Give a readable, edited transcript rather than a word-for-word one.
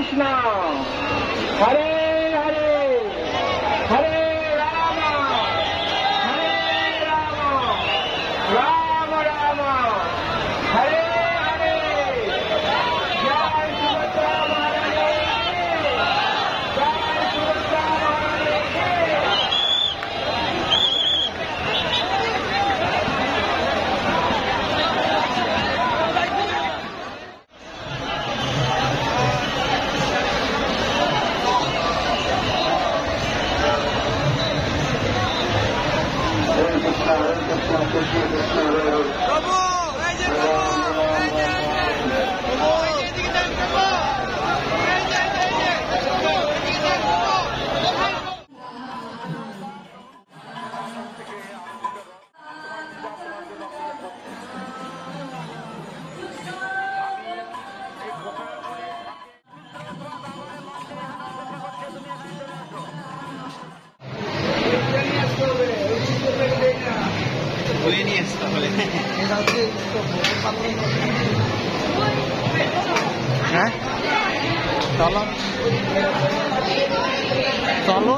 কৃষ্ণ হরে হরে হরে রাম হরে রাম রাম রাম হরে হরে জয় সুভদ্রা মহারানী জয় সুভদ্রা বলে নিয়ে আসতে হবে। হ্যাঁ চলো চলো।